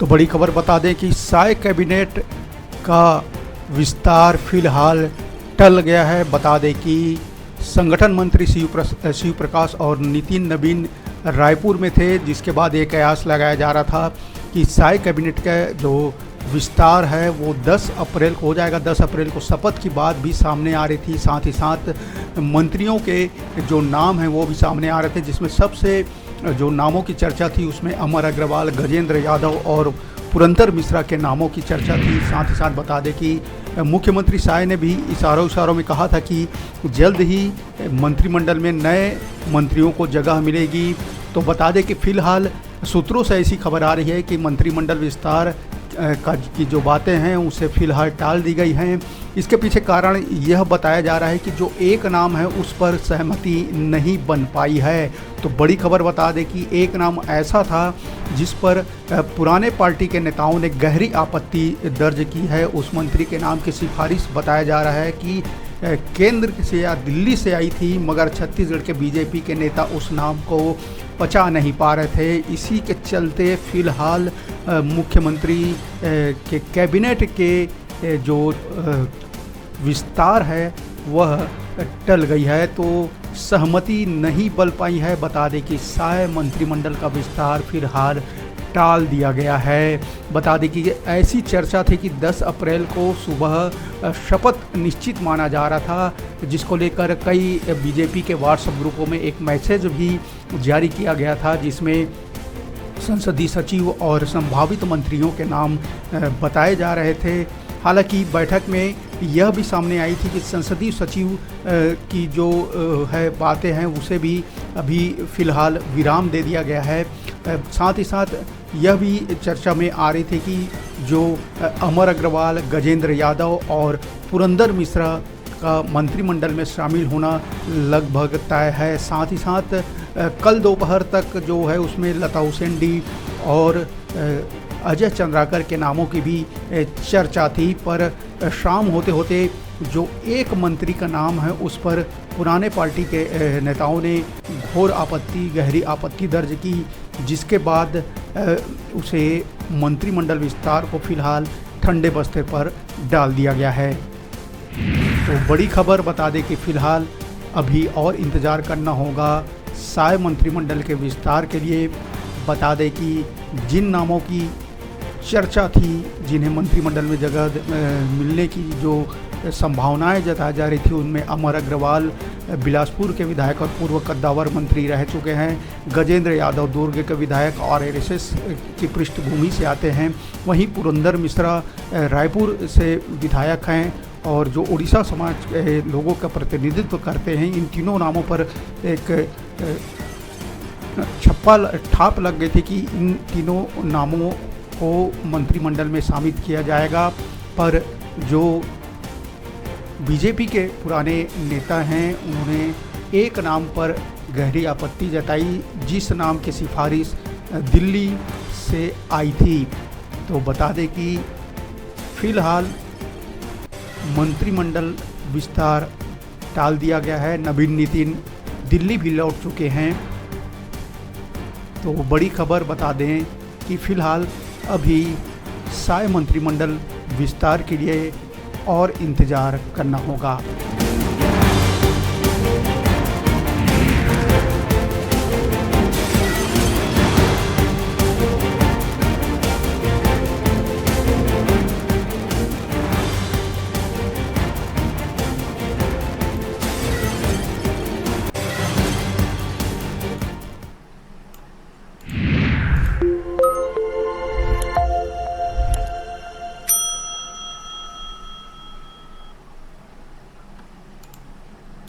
तो बड़ी खबर बता दें कि साय कैबिनेट का विस्तार फिलहाल टल गया है। बता दें कि संगठन मंत्री शिव प्रकाश और नितिन नवीन रायपुर में थे, जिसके बाद एक कयास लगाया जा रहा था कि साय कैबिनेट का जो विस्तार है वो 10 अप्रैल को हो जाएगा। 10 अप्रैल को शपथ की बात भी सामने आ रही थी, साथ ही साथ मंत्रियों के जो नाम हैं वो भी सामने आ रहे थे, जिसमें सबसे जो नामों की चर्चा थी उसमें अमर अग्रवाल, गजेंद्र यादव और पुरंदर मिश्रा के नामों की चर्चा थी। साथ ही साथ बता दें कि मुख्यमंत्री साय ने भी इशारों में कहा था कि जल्द ही मंत्रिमंडल में नए मंत्रियों को जगह मिलेगी। तो बता दें कि फिलहाल सूत्रों से ऐसी खबर आ रही है कि मंत्रिमंडल विस्तार की जो बातें हैं उसे फिलहाल टाल दी गई हैं। इसके पीछे कारण यह बताया जा रहा है कि जो एक नाम है उस पर सहमति नहीं बन पाई है। तो बड़ी खबर बता दें कि एक नाम ऐसा था जिस पर पुराने पार्टी के नेताओं ने गहरी आपत्ति दर्ज की है। उस मंत्री के नाम की सिफारिश बताया जा रहा है कि केंद्र से या दिल्ली से आई थी, मगर छत्तीसगढ़ के बीजेपी के नेता उस नाम को पचा नहीं पा रहे थे। इसी के चलते फिलहाल मुख्यमंत्री के कैबिनेट के जो विस्तार है वह टल गई है, तो सहमति नहीं बन पाई है। बता दें कि साय मंत्रिमंडल का विस्तार फिलहाल टाल दिया गया है। बता दें कि ऐसी चर्चा थी कि 10 अप्रैल को सुबह शपथ निश्चित माना जा रहा था, जिसको लेकर कई बीजेपी के व्हाट्सएप ग्रुपों में एक मैसेज भी जारी किया गया था, जिसमें संसदीय सचिव और संभावित मंत्रियों के नाम बताए जा रहे थे। हालांकि बैठक में यह भी सामने आई थी कि संसदीय सचिव की जो है बातें हैं उसे भी अभी फ़िलहाल विराम दे दिया गया है। साथ ही साथ यह भी चर्चा में आ रही थी कि जो अमर अग्रवाल, गजेंद्र यादव और पुरंदर मिश्रा का मंत्रिमंडल में शामिल होना लगभग तय है। साथ ही साथ कल दोपहर तक जो है उसमें लता हुसैन और अजय चंद्राकर के नामों की भी चर्चा थी, पर शाम होते होते जो एक मंत्री का नाम है उस पर पुराने पार्टी के नेताओं ने घोर आपत्ति, गहरी आपत्ति दर्ज की, जिसके बाद उसे मंत्रिमंडल विस्तार को फिलहाल ठंडे बस्ते पर डाल दिया गया है। तो बड़ी खबर बता दें कि फिलहाल अभी और इंतज़ार करना होगा साय मंत्रिमंडल के विस्तार के लिए। बता दें कि जिन नामों की चर्चा थी, जिन्हें मंत्रिमंडल में जगह मिलने की जो संभावनाएं जताई जा रही थी, उनमें अमर अग्रवाल बिलासपुर के विधायक और पूर्व कद्दावर मंत्री रह चुके हैं, गजेंद्र यादव दुर्ग के विधायक और आरएसएस की पृष्ठभूमि से आते हैं, वहीं पुरंदर मिश्रा रायपुर से विधायक हैं और जो उड़ीसा समाज के लोगों का प्रतिनिधित्व करते हैं। इन तीनों नामों पर एक ठाप लग गई थी कि इन तीनों नामों को मंत्रिमंडल में शामिल किया जाएगा, पर जो बीजेपी के पुराने नेता हैं उन्होंने एक नाम पर गहरी आपत्ति जताई, जिस नाम की सिफारिश दिल्ली से आई थी। तो बता दें कि फिलहाल मंत्रिमंडल विस्तार टाल दिया गया है। नवीन नितिन दिल्ली भी लौट चुके हैं। तो बड़ी खबर बता दें कि फिलहाल अभी साय मंत्रिमंडल विस्तार के लिए और इंतज़ार करना होगा।